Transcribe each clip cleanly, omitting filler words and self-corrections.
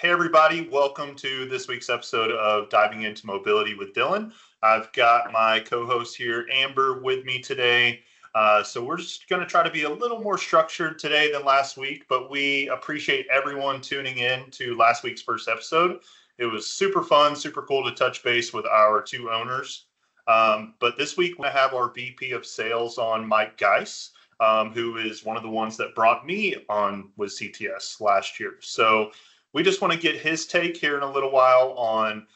Hey, everybody. Welcome to this week's episode of Diving into Mobility with Dillon. I've got my co-host here, Amber, with me today. So we're just going to try to be a little more structured today than last week, but we appreciate everyone tuning in to last week's first episode. It was super fun, super cool to touch base with our two owners. But this week, we have our VP of Sales on, Mike Giese, who is one of the ones that brought me on with CTS last year. So we just want to get his take here in a little while on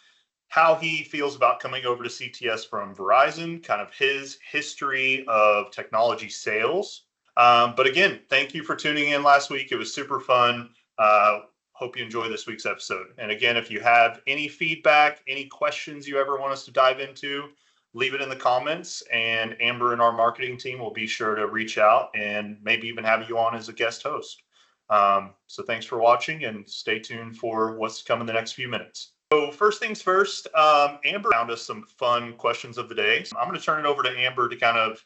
how he feels about coming over to CTS from Verizon, kind of his history of technology sales. But again, thank you for tuning in last week. It was super fun. Hope you enjoy this week's episode. And again, if you have any feedback, any questions you ever want us to dive into, leave it in the comments, and Amber and our marketing team will be sure to reach out and maybe even have you on as a guest host. So thanks for watching and stay tuned for what's to come in the next few minutes. So first things first, Amber found us some fun questions of the day. So I'm going to turn it over to Amber to kind of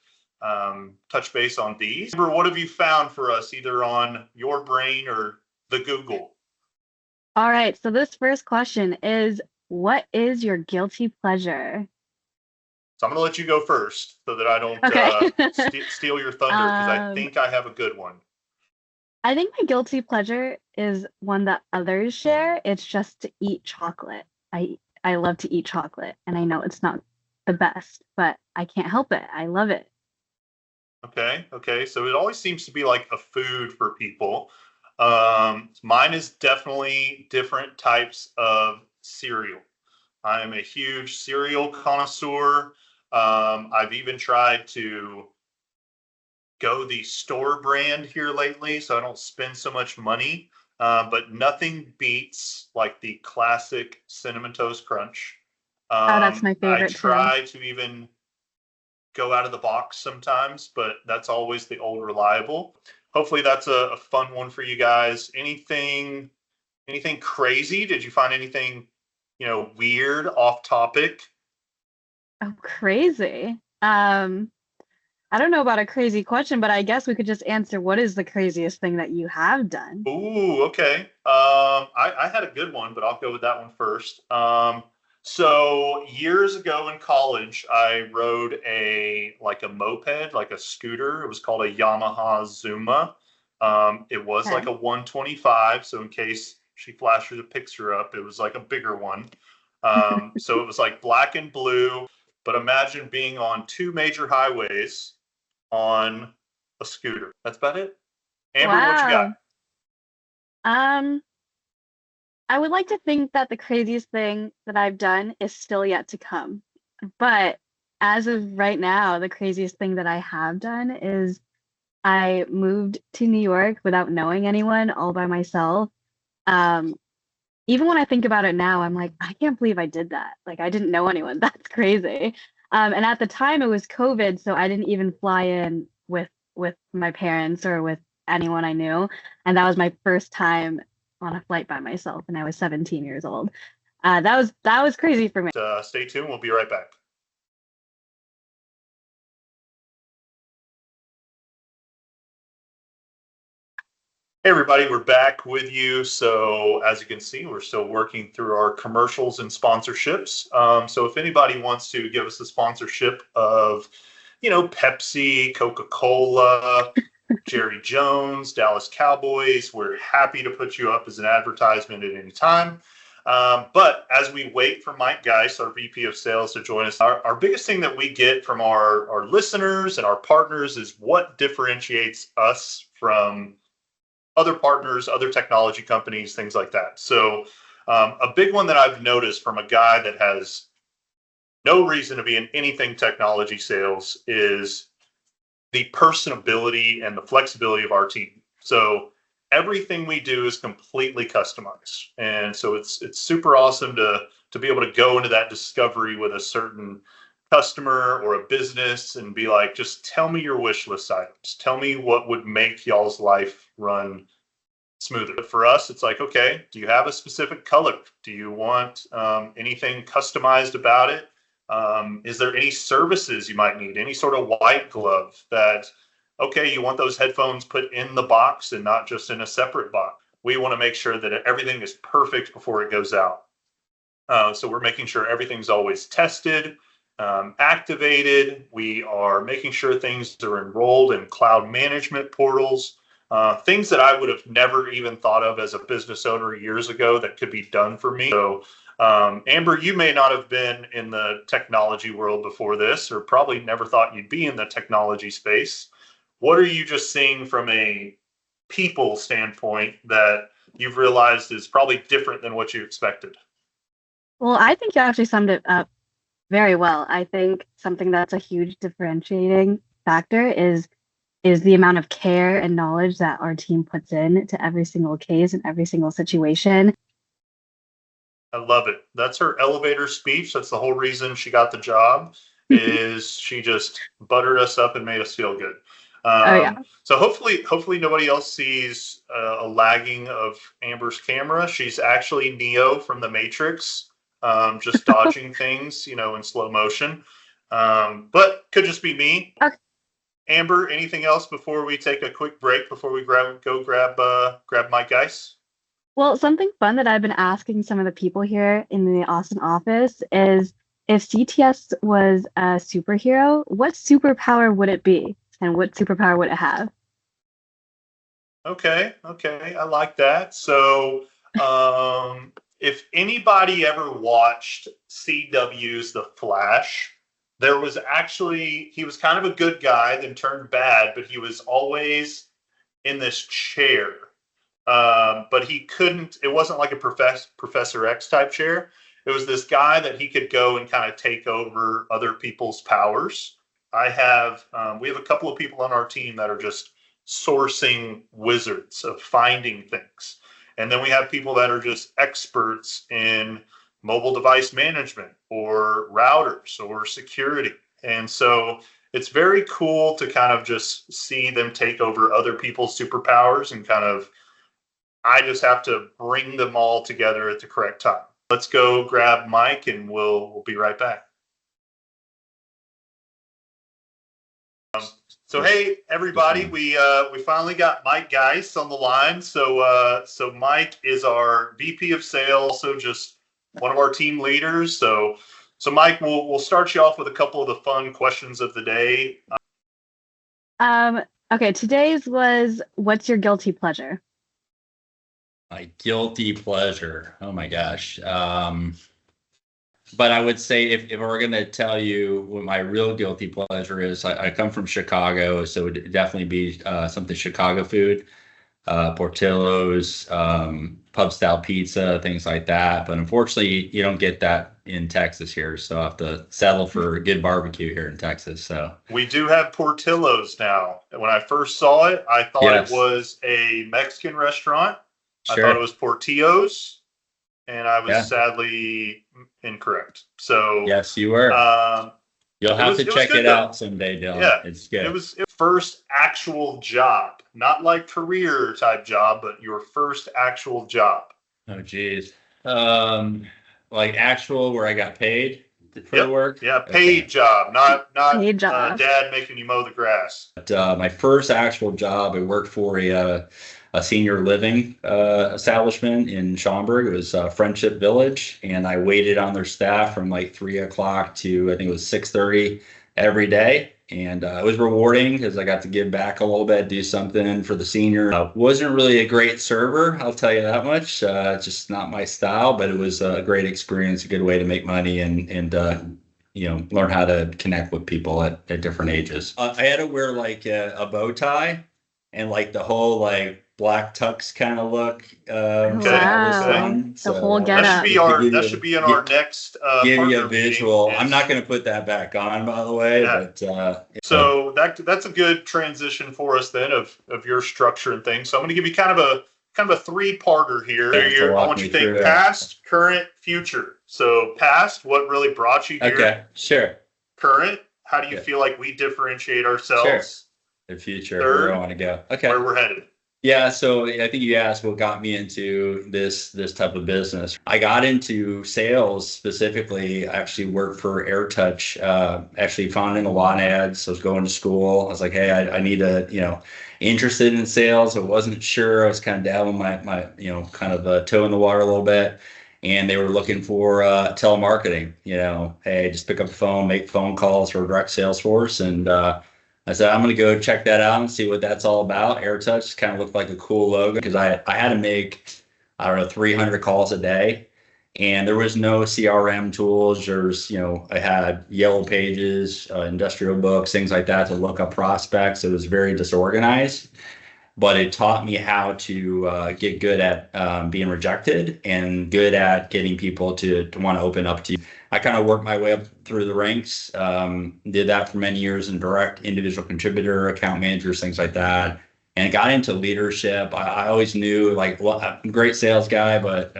touch base on these. Amber, what have you found for us either on your brain or the Google? All right, so this first question is, what is your guilty pleasure? So I'm going to let you go first so that I don't steal your thunder, because I think I have a good one. I think my guilty pleasure is one that others share. It's just to eat chocolate. I love to eat chocolate, and I know it's not the best, but I can't help it. I love it. Okay. So it always seems to be like a food for people. Mine is definitely different types of cereal. I'm a huge cereal connoisseur. I've even tried to go the store brand here lately, so I don't spend so much money. But nothing beats like the classic Cinnamon Toast Crunch. That's my favorite I try to even go out of the box sometimes, but that's always the old reliable. Hopefully that's a fun one for you guys. Anything crazy? Did you find anything, weird, off topic? Oh, crazy. I don't know about a crazy question, but I guess we could just answer, what is the craziest thing that you have done? Ooh, okay. I had a good one, but I'll go with that one first. So years ago in college, I rode a moped, like a scooter. It was called a Yamaha Zuma. It was like a 125. So in case she flashes a picture up, it was like a bigger one. So it was like black and blue, but imagine being on two major highways on a scooter. That's about it. Amber, what you got? I would like to think that the craziest thing that I've done is still yet to come. But as of right now, the craziest thing that I have done is I moved to New York without knowing anyone, all by myself. Even when I think about it now, I'm like, I can't believe I did that. Like, I didn't know anyone. That's crazy. And at the time it was COVID, so I didn't even fly in with my parents or with anyone I knew. And that was my first time on a flight by myself, and I was 17 years old. That was crazy for me. Stay tuned. We'll be right back. Hey everybody, we're back with you. So as you can see, we're still working through our commercials and sponsorships. So if anybody wants to give us a sponsorship of, Pepsi, Coca-Cola, Jerry Jones, Dallas Cowboys, we're happy to put you up as an advertisement at any time. But as we wait for Mike Giese, our VP of Sales, to join us, our biggest thing that we get from our listeners and our partners is what differentiates us from other partners, other technology companies, things like that. So a big one that I've noticed from a guy that has no reason to be in anything technology sales is the personability and the flexibility of our team. So everything we do is completely customized. And so it's super awesome to be able to go into that discovery with a certain customer or a business and be like, just tell me your wish list items. Tell me what would make y'all's life run smoother. But for us, it's like, okay, do you have a specific color? Do you want anything customized about it? Is there any services you might need? Any sort of white glove that, okay, you want those headphones put in the box and not just in a separate box? we want to make sure that everything is perfect before it goes out. So we're making sure everything's always tested, activated. We are making sure things are enrolled in cloud management portals, things that I would have never even thought of as a business owner years ago that could be done for me. So, Amber, you may not have been in the technology world before this, or probably never thought you'd be in the technology space. What are you just seeing from a people standpoint that you've realized is probably different than what you expected? Well, I think you actually summed it up very well. I think something that's a huge differentiating factor is the amount of care and knowledge that our team puts in to every single case and every single situation. I love it. That's her elevator speech. That's the whole reason she got the job, is she just buttered us up and made us feel good. Oh yeah. So hopefully nobody else sees a lagging of Amber's camera. She's actually Neo from the Matrix, just dodging things, in slow motion. But could just be me. Okay. Amber, anything else before we take a quick break before we grab Mike Giese? Well, something fun that I've been asking some of the people here in the Austin office is, if CTS was a superhero, what superpower would it be? And what superpower would it have? Okay, I like that. So, if anybody ever watched CW's The Flash, he was kind of a good guy, then turned bad, but he was always in this chair. But it wasn't like a Professor X type chair. It was this guy that he could go and kind of take over other people's powers. We have a couple of people on our team that are just sourcing wizards of finding things. And then we have people that are just experts in mobile device management or routers or security. And so it's very cool to kind of just see them take over other people's superpowers, and I just have to bring them all together at the correct time. Let's go grab Mike and we'll be right back. So hey everybody, we finally got Mike Giese on the line. So Mike is our VP of Sales, also just one of our team leaders. So Mike, we'll start you off with a couple of the fun questions of the day. Okay, today's was, what's your guilty pleasure? My guilty pleasure. Oh my gosh. But I would say if we're going to tell you what my real guilty pleasure is, I come from Chicago, so it would definitely be something Chicago food, Portillo's, pub style pizza, things like that. But unfortunately, you don't get that in Texas here, so I have to settle for a good barbecue here in Texas. So we do have Portillo's now. When I first saw it, I thought it was a Mexican restaurant. Sure. I thought it was Portillo's, and I was sadly incorrect. So yes, you were. You'll have to check it out someday, Dillon. Yeah, it's good. It was first actual job, not like career type job, but your first actual job. Oh, geez. Like actual where I got paid for the work? Yeah, paid job, not paid job. Dad making you mow the grass. But, my first actual job, I worked for a senior living establishment in Schaumburg. It was Friendship Village, and I waited on their staff from like 3 o'clock to I think it was 6:30 every day. And it was rewarding because I got to give back a little bit, do something for the senior. Wasn't really a great server, I'll tell you that much. Just not my style, but it was a great experience, a good way to make money and learn how to connect with people at different ages. I had to wear like a bow tie and like the whole like black tux kind of look. The whole getup. That should be in our next. Give you a visual. I'm not going to put that back on, by the way. Yeah. But so that's a good transition for us then of your structure and things. So I'm going to give you kind of a three-parter here. I want you to think past, current, future. So past, what really brought you here? Okay, sure. Current, how do you feel like we differentiate ourselves? Sure. The future, Third, where I want to go. Okay. Where we're headed. Yeah, so I think you asked what got me into this type of business. I got into sales specifically. I actually worked for AirTouch. Actually found in a lot of ads. I was going to school. I was like, hey, I need to, interested in sales. I wasn't sure. I was kind of dabbling my kind of toe in the water a little bit. And they were looking for telemarketing. Hey, just pick up the phone, make phone calls for a direct sales force, and I said, I'm going to go check that out and see what that's all about. AirTouch kind of looked like a cool logo because I had to make, I don't know, 300 calls a day. And there was no CRM tools. I had yellow pages, industrial books, things like that to look up prospects. It was very disorganized, but it taught me how to get good at being rejected and good at getting people to want to open up to you. I kind of worked my way up through the ranks, did that for many years in direct individual contributor, account managers, things like that, and got into leadership. I always knew, like, well, I'm a great sales guy, but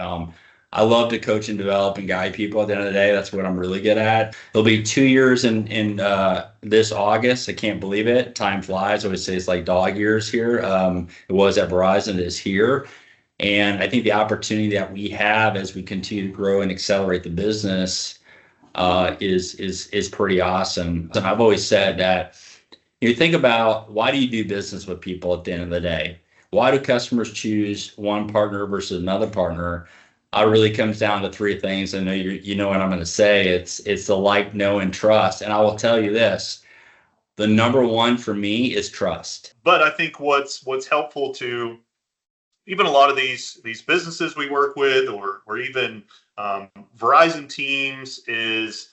I love to coach and develop and guide people at the end of the day. That's what I'm really good at. It'll be 2 years in this August. I can't believe it. Time flies. I always say it's like dog years here. It was at Verizon, it is here. And I think the opportunity that we have as we continue to grow and accelerate the business is pretty awesome. And I've always said that you think about, why do you do business with people at the end of the day? Why do customers choose one partner versus another partner? It really comes down to three things. I know you know what I'm going to say. It's the like, know, and trust. And I will tell you this: the number one for me is trust. But I think what's helpful to even a lot of these businesses we work with, or even Verizon teams, is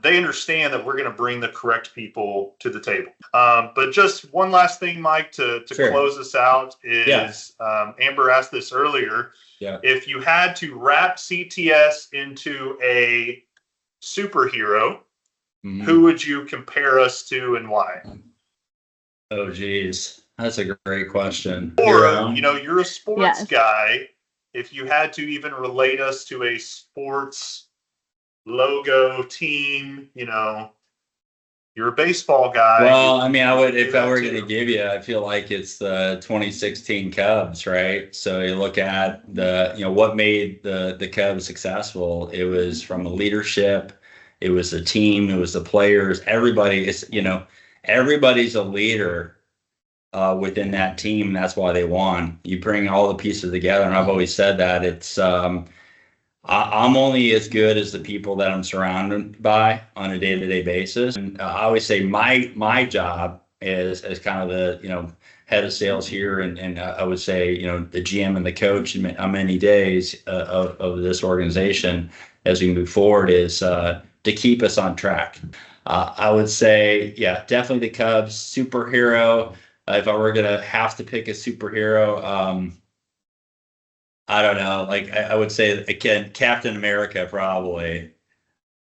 they understand that we're going to bring the correct people to the table. But just one last thing, Mike, to Sure. close this out is, Amber asked this earlier. Yeah. If you had to wrap CTS into a superhero, who would you compare us to and why? Oh, geez. That's a great question. Or, you're a sports Yes. guy. If you had to even relate us to a sports logo team, you're a baseball guy. Well, I mean, I would, if I were too. going to give you, I feel like it's the 2016 Cubs, right? So you look at what made the Cubs successful. It was from the leadership, it was the team, it was the players. Everybody is, everybody's a leader within that team. That's why they won. You bring all the pieces together, and I've always said that it's. I'm only as good as the people that I'm surrounded by on a day-to-day basis. And I always say my job is as kind of the head of sales here, and I would say the GM and the coach on many days of this organization as we move forward is to keep us on track. I would say, yeah, definitely the Cubs superhero. If I were gonna have to pick a superhero, I don't know. Like I would say again, Captain America probably.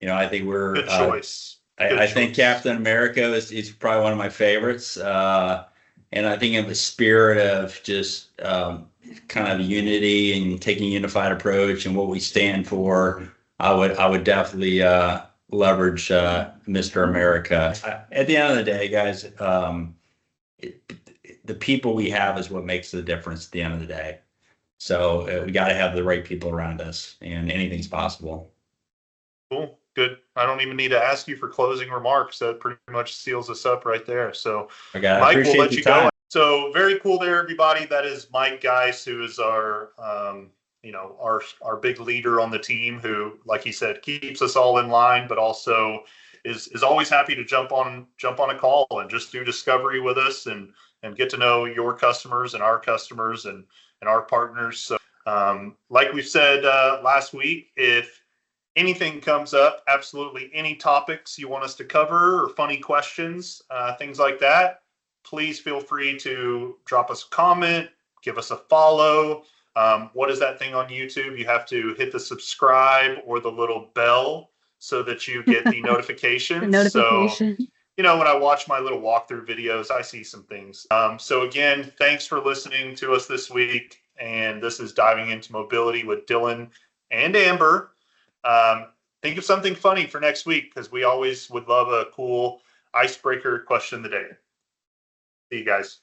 I think we're Good choice. I think Captain America is probably one of my favorites. And I think in the spirit of just kind of unity and taking a unified approach and what we stand for, I would definitely leverage Mr. America. At the end of the day, guys, the people we have is what makes the difference at the end of the day. So we got to have the right people around us, and anything's possible. Cool. Good. I don't even need to ask you for closing remarks. That pretty much seals us up right there. So, Mike, we'll let you go. So very cool there, everybody. That is Mike Giese, who is our, our big leader on the team, who, like he said, keeps us all in line, but also is always happy to jump on a call and just do discovery with us and get to know your customers and our customers and our partners. So, like we've said last week, if anything comes up, absolutely any topics you want us to cover or funny questions, things like that, please feel free to drop us a comment, give us a follow. What is that thing on YouTube? You have to hit the subscribe or the little bell so that you get the notifications. The notification. So, when I watch my little walkthrough videos, I see some things. So again, thanks for listening to us this week. And this is Diving into Mobility with Dillon and Amber. Think of something funny for next week, because we always would love a cool icebreaker question of the day. See you guys.